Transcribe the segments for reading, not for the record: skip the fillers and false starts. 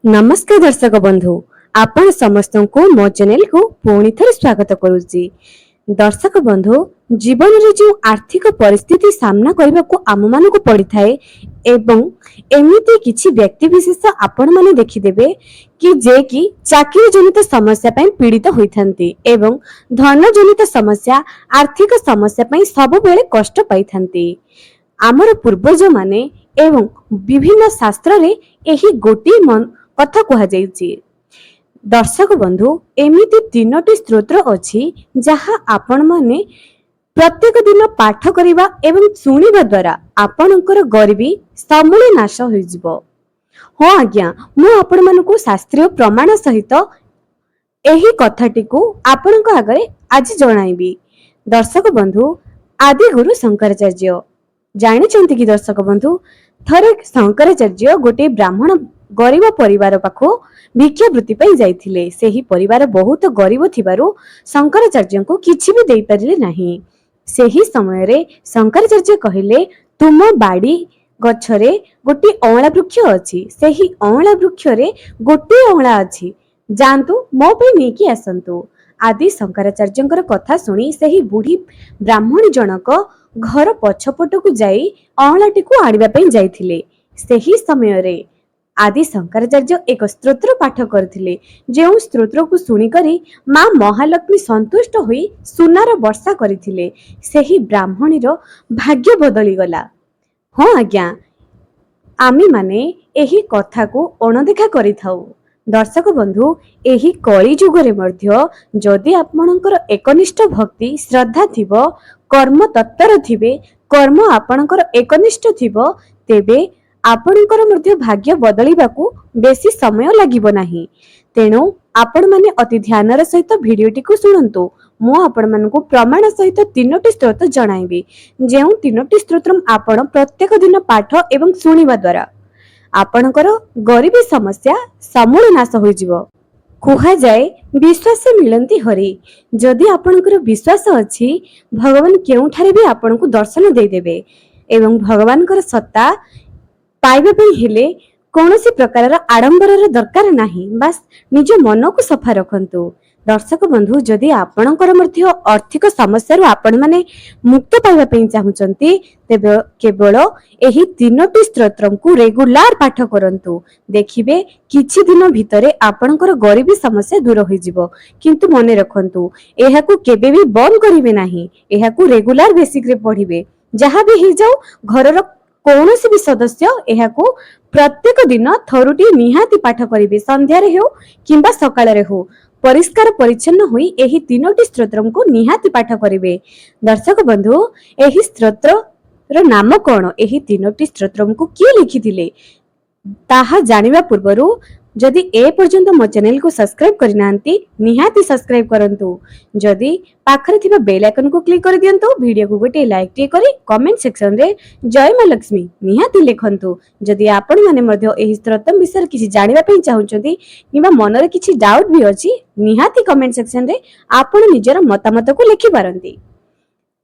नमस्कार दर्शक बंधु आपण समस्त को मो चैनल को पुणी थे स्वागत करुच्ची। दर्शक बंधु जीवन रे जो आर्थिक परिस्थिति सामना करने को आम मान को पड़ी थाए एवं एमिति किछि व्यक्ति विशेष आपण माने देखिदेबे कि जे कि चाकरी जनित समस्या पई पीड़ित होइथांती एवं धन जनित समस्या आर्थिक समस्या पई सब बेले कष्ट पाइथांती। आमर पूर्वज माने एवं विभिन्न शास्त्र रे एही गोटी कथा कहा जाइछि। दर्शक बंधु एमिति तीनोटी स्तोत्र अछि जहा आपण माने प्रत्येक दिन पाठ करिबा एवं सुनिबा द्वारा आपणकर गरीबी समूले नाश होई जिवो। हो आज्ञा मु आपण मानको शास्त्रीय प्रमाण सहित एही कथाटी को आपणक आगरे आज जणाइबी। दर्शक बंधु आदि गुरु शंकराचार्य जानिछंती कि दर्शक बंधु थरे शंकराचार्य गोटे ब्राह्मण गरीब परिवार पाखो भिक्षावृत्ति पई जाइथिले। सेही परिवार बहुत गरीब थिबारु शंकराचार्य को किछि भी देई परिले नाही। सेही समय रे शंकराचार्य कहिले तुम बाड़ी गछरे गोटे अँवला वृक्ष अछि, सेही अँवला वृक्ष रे गोटे अँवला अछि, जानतु मो पे नेकी आसंतु। आदि शंकराचार्यंकर कथा सुनी सेही बुढ़ी ब्राह्मणी जनक घर पछपट को जाई अँवलाटी को आनिबा पई जाइथिले। सेही समय रे आदि शंकराचार्य एक स्तोत्र पाठ करथिले। जेउ स्तोत्र को सुनी करी मां महालक्ष्मी संतुष्ट होई सुनार वर्षा करथिले। सेही ब्राह्मणीर भाग्य बदली गला। हाँ आज्ञा आमी माने एही कथा को अणदेखा करिथाउ। दर्शक बंधु एही कली जुगरे मध्य जदि आपणकर एकनिष्ठ भक्ति श्रद्धा थिबो, कर्म तत्पर थिबे, कर्म आपणकर एकनिष्ठ थिबो, तेबे आपणकर मध्य भाग्य बदलिबाकू बेसी समय लागिबो नाही। तेणु आपण माने अति ध्यानर सहित भिडियोटी को सुनंतु। मु आपण मानकू प्रमाण सहित तीनोटी स्तोत्र जणाइबी। जेउ तीनोटी स्तोत्र आपण प्रत्येक दिन पाठ एवं सुनिबा द्वारा आपणकर गरीबी समस्या समूल नाश होई जिवो। कुहा जाए विश्वास मिलंती हरि। जदि आपणकर विश्वास अछि भगवान केउठारे भी आपणकू दर्शन दे देबे एवं भगवानकर सत्ता पाइबा पई हेले कौनसी प्रकार आडंबर दरकार नाही। बस निज मन को सफा रखंतु। दर्शक बंधु जदि आपणकर मध्य आर्थिक समस्या रो आपण माने मुक्त पाइबा पई चाहुचंती तेबे केवल एही तीनोटी स्तोत्रम को रेगुलर पाठ करंतु। देखिबे किछि दिन भितरे आपणकर गरीबी समस्या दूर होई जिवो। किंतु मने रखंतु एहाकू केबे भी बंद करिवे नाही। एहाकू रेगुलर बेसिक रे पढिबे। जहा भी हे जाऊ घरर कौनसी भी सदस्य एहाकू प्रत्येक दिन थरुटी निहाती पाठ करिवे। संध्या रे हो किंबा सकाळ रे हो परिष्कार परिच्छन्न होई एही तीनोटी स्तोत्रम को निहाती पाठ करिवे। दर्शक बंधु एही स्तोत्र रो नाम कोन, एही तीनोटी स्तोत्रम को किए लिखिथिले ताहा जानिबा पूर्वरु जदि ए पर्यंत मो चैनल को सब्सक्राइब करिनांती निहाती सब्सक्राइब करंतु। जदि पाखरे थिबा बेल आइकन को क्लिक कर दियंतु। वीडियो को गोटे लाइक टे करी कमेंट सेक्शन रे जय मां लक्ष्मी निहाती लिखंतु। जदि आपण माने मध्य एही स्तोत्रम विषय किछि जानिबा पई चाहुचंती किबा मन रे किछि डाउट भी अछि निहाती कमेंट सेक्शन रे आपण निजर मतामत को लिखि पारंती।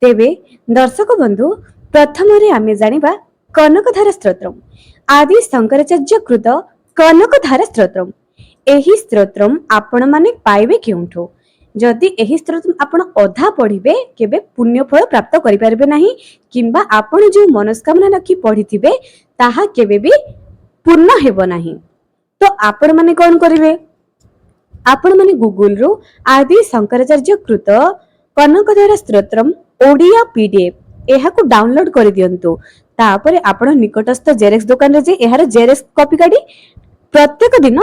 तेबे दर्शक बंधु प्रथम रे आमे जानिबा कनकधारा स्तोत्रम। आदि शंकराचार्य कृत कनकधारा स्तोत्रम। एही स्तोत्रम आपण माने पाइबे केउठो। जदि एही स्तोत्रम आपण अधा पढिबे केबे पुण्य फल प्राप्त करि पारबे नाही किंबा आपण जो मनस्कामना रखी पढिथिबे ताहा केबे भी पूर्ण हेबो नाही। तो आपण माने कोन करिवे, आपण माने गूगल रो आदि शंकराचार्य कृत कनकधारा स्तोत्रम ओडिया पीडीएफ एहाकू डाउनलोड कर दियंतु। तापरे आपण निकटस्थ जेरेक्स दुकान रे जे एहार जेरेक्स कॉपी काढी प्रत्येक दिन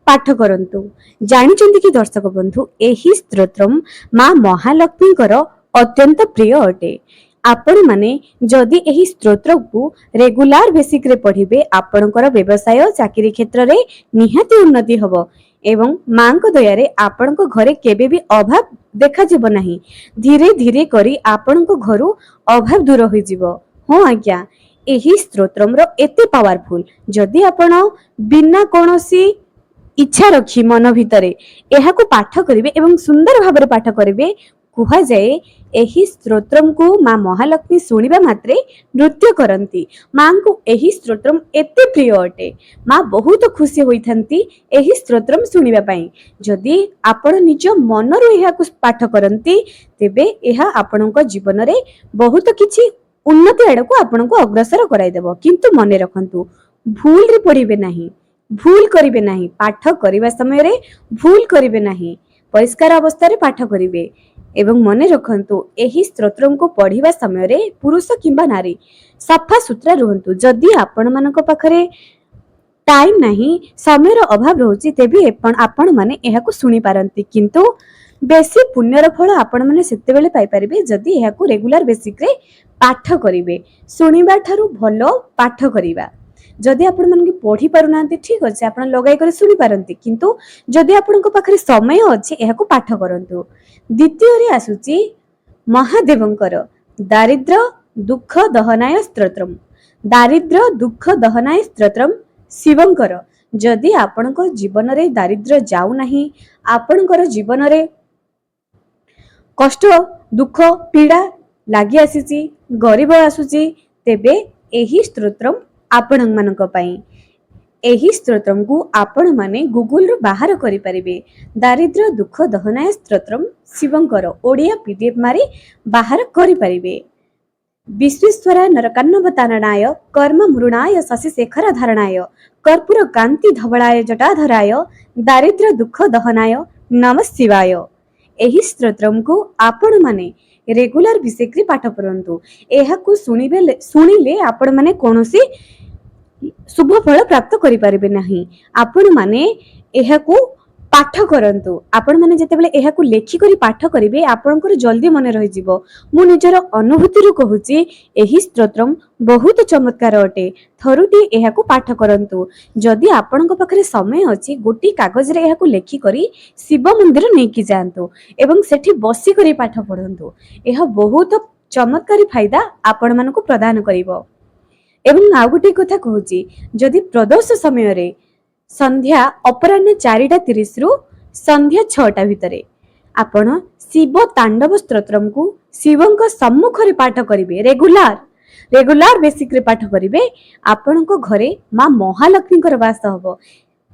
पाठ करंतु। जानिचंती कि दर्शक बंधु एही स्तोत्रम मां महालक्ष्मीकर अत्यंत प्रिय अटे। आपण माने जदि एही स्तोत्र को रेगुलर बेसिक रे पढिबे आपणकर व्यवसाय चाकरी क्षेत्र रे निहाती उन्नति हबो एवं मां को दया रे आपणक घरे केबे भी अभाव देखा जिवो नाही। धीरे धीरे करी आपणक घरु अभाव दूर होई जिवो। हो आज्ञा एही स्तोत्रम रो एते पावरफुल जदि आपण बिना कोनोसी इच्छा रखी मन भितरे एहाकू पाठ करिवे एवं सुंदर भाबरे पाठ करिवे कुहा जाए ଏହି ସ୍ତୋତ୍ରଙ୍କୁ ମା ମହାଲକ୍ଷ୍ମୀ ଶୁଣିବା ମାତ୍ରେ ନୃତ୍ୟ କରନ୍ତି। ମାଙ୍କୁ ଏହି ସ୍ତୋତ୍ରମ୍ ଏତେ ପ୍ରିୟ ଅଟେ। ମା ବହୁତ ଖୁସି ହୋଇଥାନ୍ତି ଏହି ସ୍ତୋତ୍ରମ୍ ଶୁଣିବା ପାଇଁ। ଯଦି ଆପଣ ନିଜ ମନରୁ ଏହାକୁ ପାଠ କରନ୍ତି ତେବେ ଏହା ଆପଣଙ୍କ ଜୀବନରେ ବହୁତ କିଛି ଉନ୍ନତି ଆଡ଼କୁ ଆପଣଙ୍କୁ ଅଗ୍ରସର କରାଇଦେବ। କିନ୍ତୁ ମନେ ରଖନ୍ତୁ, ଭୁଲରେ ପଢ଼ିବେ ନାହିଁ, ଭୁଲ କରିବେ ନାହିଁ। ପାଠ କରିବା ସମୟରେ ଭୁଲ କରିବେ ନାହିଁ। ପରିଷ୍କାର ଅବସ୍ଥାରେ ପାଠ କରିବେ। ଏବଂ ମନେ ରଖନ୍ତୁ, ଏହି ସ୍ତୋତ୍ରଙ୍କୁ ପଢ଼ିବା ସମୟରେ ପୁରୁଷ କିମ୍ବା ନାରୀ ସଫା ସୁତରା ରୁହନ୍ତୁ। ଯଦି ଆପଣମାନଙ୍କ ପାଖରେ ଟାଇମ ନାହିଁ, ସମୟର ଅଭାବ ରହୁଛି, ତେବେ ଆପଣମାନେ ଏହାକୁ ଶୁଣିପାରନ୍ତି। କିନ୍ତୁ ବେଶୀ ପୁଣ୍ୟର ଫଳ ଆପଣମାନେ ସେତେବେଳେ ପାଇପାରିବେ ଯଦି ଏହାକୁ ରେଗୁଲାର ବେସିକରେ ପାଠ କରିବେ। ଶୁଣିବା ଠାରୁ ଭଲ ପାଠ କରିବା। ଯଦି ଆପଣମାନେ ପଢ଼ି ପାରୁନାହାନ୍ତି, ଠିକ ଅଛି, ଆପଣ ଲଗାଇ କରି ଶୁଣିପାରନ୍ତି। କିନ୍ତୁ ଯଦି ଆପଣଙ୍କ ପାଖରେ ସମୟ ଅଛି, ଏହାକୁ ପାଠ କରନ୍ତୁ। ଦ୍ୱିତୀୟରେ ଆସୁଛି ମହାଦେବଙ୍କର ଦାରିଦ୍ର୍ୟ ଦୁଃଖ ଦହନାୟ ସ୍ତୋତ୍ରମ୍। ଦାରିଦ୍ର୍ୟ ଦୁଃଖ ଦହନାୟ ସ୍ତୋତ୍ରମ୍ ଶିବଙ୍କର। ଯଦି ଆପଣଙ୍କ ଜୀବନରେ ଦାରିଦ୍ର୍ୟ ଯାଉନାହିଁ, ଆପଣଙ୍କର ଜୀବନରେ କଷ୍ଟ ଦୁଃଖ ପୀଡ଼ା ଲାଗି ଆସିଛି, ଗରିବ ଆସୁଛି, ତେବେ ଏହି ସ୍ତୋତ୍ରମ୍ ଆପଣମାନଙ୍କ ପାଇଁ। ଏହି ସ୍ତୋତ୍ରଙ୍କୁ ଆପଣମାନେ ଗୁଗୁଲରୁ ବାହାର କରିପାରିବେ। ଦାରିଦ୍ର୍ୟ ଦୁଃଖ ଦହନାୟ ସ୍ତୋତ୍ରମ୍ ଶିବଙ୍କର ଓଡ଼ିଆ PDF ମାରି ବାହାର କରିପାରିବେ। ବିଶ୍ୱେଶ୍ୱରାୟ ନରକାନ୍ନବତାରଣାୟ କର୍ମ ମୃଣାୟ ଶଶିଶେଖର ଧାରଣାୟ କର୍ପୂର କାନ୍ତି ଧବଳାୟ ଜଟାଧରାୟ ଦାରିଦ୍ର୍ୟ ଦୁଃଖ ଦହନାୟ ନମଃ ଶିବାୟ। ଏହି ସ୍ତୋତ୍ରଙ୍କୁ ଆପଣମାନେ ରେଗୁଲାର ବିଷୟରେ ପାଠ କରନ୍ତୁ। ଏହାକୁ ଶୁଣିଲେ ଆପଣମାନେ କୌଣସି ଶୁଭ ଫଳ ପ୍ରାପ୍ତ କରିପାରିବେ ନାହିଁ। ଆପଣମାନେ ଏହାକୁ ପାଠ କରନ୍ତୁ। ଆପଣମାନେ ଯେତେବେଳେ ଏହାକୁ ଲେଖିକରି ପାଠ କରିବେ, ଆପଣଙ୍କର ଜଲ୍ଦି ମନେ ରହିଯିବ। ମୁଁ ନିଜର ଅନୁଭୂତିରୁ କହୁଛି, ଏହି ସ୍ତୋତ୍ରମ୍ ବହୁତ ଚମତ୍କାର ଅଟେ। ଥରୁଟି ଏହାକୁ ପାଠ କରନ୍ତୁ। ଯଦି ଆପଣଙ୍କ ପାଖରେ ସମୟ ଅଛି, ଗୋଟିଏ କାଗଜରେ ଏହାକୁ ଲେଖିକରି ଶିବ ମନ୍ଦିର ନେଇକି ଯାଆନ୍ତୁ ଏବଂ ସେଠି ବସିକରି ପାଠ ପଢ଼ନ୍ତୁ। ଏହା ବହୁତ ଚମତ୍କାରୀ ଫାଇଦା ଆପଣମାନଙ୍କୁ ପ୍ରଦାନ କରିବ। ଏବଂ ଆଉ ଗୋଟିଏ କଥା କହୁଛି, ଯଦି ପ୍ରଦୋଷ ସମୟରେ ସନ୍ଧ୍ୟା ଅପରାହ୍ନ 4:30ରୁ ସନ୍ଧ୍ୟା 6ଟା ଭିତରେ ଆପଣ ଶିବ ତାଣ୍ଡବ ସ୍ତୋତ୍ରଙ୍କୁ ଶିବଙ୍କ ସମ୍ମୁଖରେ ପାଠ କରିବେ, ରେଗୁଲାର ବେସିକରେ ପାଠ କରିବେ, ଆପଣଙ୍କ ଘରେ ମା ମହାଲକ୍ଷ୍ମୀଙ୍କର ବାସ ହବ।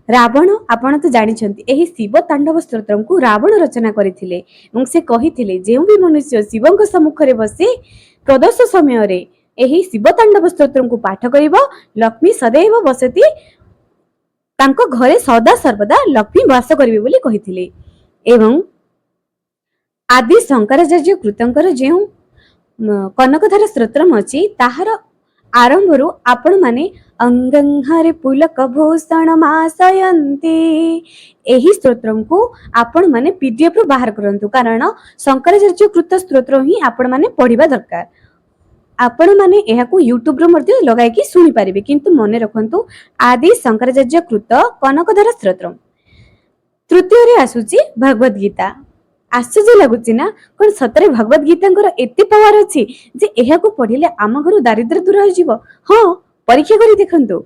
ରାବଣ, ଆପଣ ତ ଜାଣିଛନ୍ତି, ଏହି ଶିବ ତାଣ୍ଡବ ସ୍ତୋତ୍ରଙ୍କୁ ରାବଣ ରଚନା କରିଥିଲେ ଏବଂ ସେ କହିଥିଲେ, ଯେଉଁ ବି ମନୁଷ୍ୟ ଶିବଙ୍କ ସମ୍ମୁଖରେ ବସି ପ୍ରଦୋଷ ସମୟରେ ଏହି ଶିବ ତାଣ୍ଡବ ସ୍ତୋତ୍ରଙ୍କୁ ପାଠ କରିବ, ଲକ୍ଷ୍ମୀ ସदैବ ବସତି, ତାଙ୍କ ଘରେ ସଦା ସର୍ବଦା ଲକ୍ଷ୍ମୀ ବାସ କରିବେ ବୋଲି କହିଥିଲେ। ଏବଂ ଆଦି ଶଙ୍କରାଚାର୍ଯ୍ୟ କୃତଙ୍କର ଯେଉଁ କନକଧାରା ସ୍ତୋତ୍ରମ୍ ଅଛି, ତାହାର ଆରମ୍ଭରୁ ଆପଣମାନେ ଅଙ୍ଗଂହରେ ପୁଲକ ଭୂଷଣ ମାସୟନ୍ତି, ଏହି ସ୍ତୋତ୍ରଙ୍କୁ ଆପଣମାନେ PDFରୁ ବାହାର କରନ୍ତୁ। କାରଣ ଶଙ୍କରାଚାର୍ଯ୍ୟ କୃତ ସ୍ତୋତ୍ର ହିଁ ଆପଣମାନେ ପଢ଼ିବା ଦରକାର। ଆପଣମାନେ ଏହାକୁ ୟୁଟ୍ୟୁବରୁ ମଧ୍ୟ ଲଗାଇକି ଶୁଣିପାରିବେ। କିନ୍ତୁ ମନେ ରଖନ୍ତୁ, ଆଦି ଶଙ୍କରାଚାର୍ଯ୍ୟ କୃତ କନକଧାରା ସ୍ତୋତ୍ରମ୍। ତୃତୀୟରେ ଆସୁଛି ଭଗବତ ଗୀତା। ଆଶ୍ଚର୍ଯ୍ୟ ଲାଗୁଛି ନା? କଣ ସତରେ ଭଗବତ ଗୀତାଙ୍କର ଏତେ ପାୱାର ଅଛି ଯେ ଏହାକୁ ପଢ଼ିଲେ ଆମ ଘରୁ ଦାରିଦ୍ର୍ୟ ଦୂର ହୋଇଯିବ? ହଁ, ପରୀକ୍ଷା କରି ଦେଖନ୍ତୁ।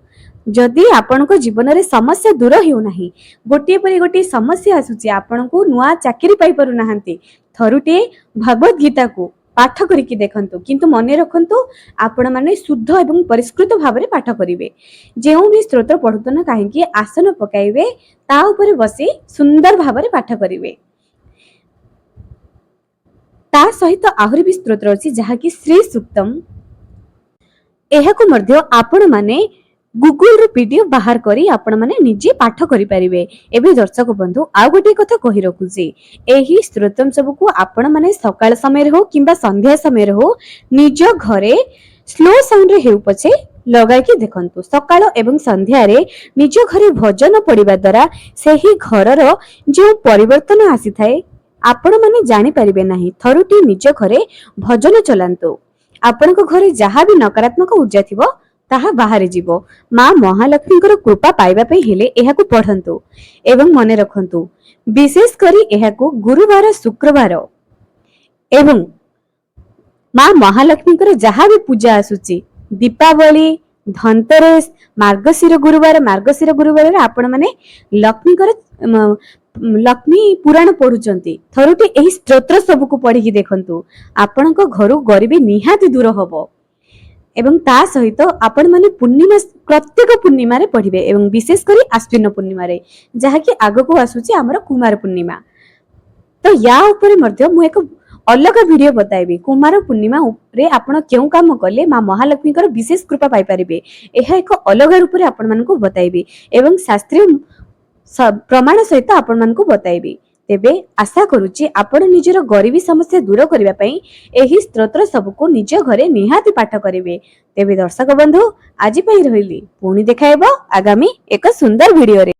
ଯଦି ଆପଣଙ୍କ ଜୀବନରେ ସମସ୍ୟା ଦୂର ହେଉନାହିଁ, ଗୋଟିଏ ପରେ ଗୋଟିଏ ସମସ୍ୟା ଆସୁଛି, ଆପଣଙ୍କୁ ନୂଆ ଚାକିରି ପାଇପାରୁନାହାନ୍ତି, ଥରୁଟିଏ ଭଗବତ ଗୀତାକୁ ପାଠ କରିକି ଦେଖନ୍ତୁ। କିନ୍ତୁ ମନେ ରଖନ୍ତୁ, ଆପଣମାନେ ଶୁଦ୍ଧ ଏବଂ ପରିଷ୍କୃତ ଭାବରେ ପାଠ କରିବେ। ଯେଉଁ ବି ସ୍ତୋତ୍ର ପଢ଼ୁନ୍ତୁ ନା କାହିଁକି, ଆସନ ପକାଇବେ, ତା ଉପରେ ବସି ସୁନ୍ଦର ଭାବରେ ପାଠ କରିବେ। ତା ସହିତ ଆହୁରି ବି ସ୍ତୋତ୍ର ଅଛି, ଯାହାକି ଶ୍ରୀ ସୂକ୍ତମ୍। ଏହାକୁ ମଧ୍ୟ ଆପଣମାନେ ଗୁଗୁଲରୁ PDF ବାହାର କରି ଆପଣମାନେ ନିଜେ ପାଠ କରିପାରିବେ। ଏବେ ଦର୍ଶକ ବନ୍ଧୁ, ଆଉ ଗୋଟିଏ କଥା କହି ରଖୁଛି, ଏହି ସ୍ତୋତ୍ରମ୍ ସବୁକୁ ଆପଣମାନେ ସକାଳ ସମୟରେ ହଉ କିମ୍ବା ସନ୍ଧ୍ୟା ସମୟରେ ହଉ ନିଜ ଘରେ ସ୍ଲୋ ସାଉଣ୍ଡରେ ହେଉ ପଛେ ଲଗାଇକି ଦେଖନ୍ତୁ। ସକାଳ ଏବଂ ସନ୍ଧ୍ୟାରେ ନିଜ ଘରେ ଭଜନ ପଢ଼ିବା ଦ୍ୱାରା ସେହି ଘରର ଯେଉଁ ପରିବର୍ତ୍ତନ ଆସିଥାଏ ଆପଣମାନେ ଜାଣିପାରିବେ ନାହିଁ। ଥରୁଟି ନିଜ ଘରେ ଭଜନ ଚଲାନ୍ତୁ। ଆପଣଙ୍କ ଘରେ ଯାହା ବି ନକାରାତ୍ମକ ଊର୍ଜା ଥିବ ତାହା ବାହାରି ଯିବ। ମା ମହାଲକ୍ଷ୍ମୀଙ୍କର କୃପା ପାଇବା ପାଇଁ ହେଲେ ଏହାକୁ ପଢ଼ନ୍ତୁ। ଏବଂ ମନେ ରଖନ୍ତୁ, ବିଶେଷ କରି ଏହାକୁ ଗୁରୁବାର, ଶୁକ୍ରବାର ଏବଂ ମା ମହାଲକ୍ଷ୍ମୀଙ୍କର ଯାହା ବି ପୂଜା ଆସୁଛି, ଦୀପାବଳି, ଧନତେରସ, ମାର୍ଗଶିର ଗୁରୁବାରରେ ଆପଣମାନେ ଲକ୍ଷ୍ମୀଙ୍କର ଲକ୍ଷ୍ମୀ ପୁରାଣ ପଢୁଛନ୍ତି ଥରୁଟି ଏହି ସ୍ତୋତ୍ର ସବୁକୁ ପଢିକି ଦେଖନ୍ତୁ ଆପଣଙ୍କ ଘରୁ ଗରିବୀ ନିହାତି ଦୂର ହବ। ଏବଂ ତା ସହିତ ଆପଣ ମାନେ ପୂର୍ଣ୍ଣିମା ପ୍ରତ୍ୟେକ ପୂର୍ଣ୍ଣିମାରେ ପଢିବେ ଏବଂ ବିଶେଷ କରି ଆଶ୍ୱିନ ପୂର୍ଣ୍ଣିମାରେ ଯାହାକି ଆଗକୁ ଆସୁଛି ଆମର କୁମାର ପୂର୍ଣ୍ଣିମା। ତ ୟା ଉପରେ ମଧ୍ୟ ମୁଁ ଏକ ଅଲଗା ଭିଡିଓ ବତାଇବି କୁମାର ପୂର୍ଣ୍ଣିମା ଉପରେ ଆପଣ କେଉଁ କାମ କଲେ ମା ମହାଲକ୍ଷ୍ମୀଙ୍କର ବିଶେଷ କୃପା ପାଇପାରିବେ ଏହା ଏକ ଅଲଗା ରୂପରେ ଆପଣମାନଙ୍କୁ ବତାଇବି ଏବଂ ଶାସ୍ତ୍ରୀୟ ପ୍ରମାଣ ସହିତ ଆପଣମାନଙ୍କୁ ବତାଇବି। ତେବେ ଆଶା କରୁଛି ଆପଣ ନିଜର ଗରିବୀ ସମସ୍ୟା ଦୂର କରିବା ପାଇଁ ଏହି ସ୍ତୋତ୍ର ସବୁକୁ ନିଜ ଘରେ ନିହାତି ପାଠ କରିବେ। ତେବେ ଦର୍ଶକ ବନ୍ଧୁ ଆଜି ପାଇଁ ରହିଲି, ପୁଣି ଦେଖା ହେବ ଆଗାମୀ ଏକ ସୁନ୍ଦର ଭିଡିଓରେ।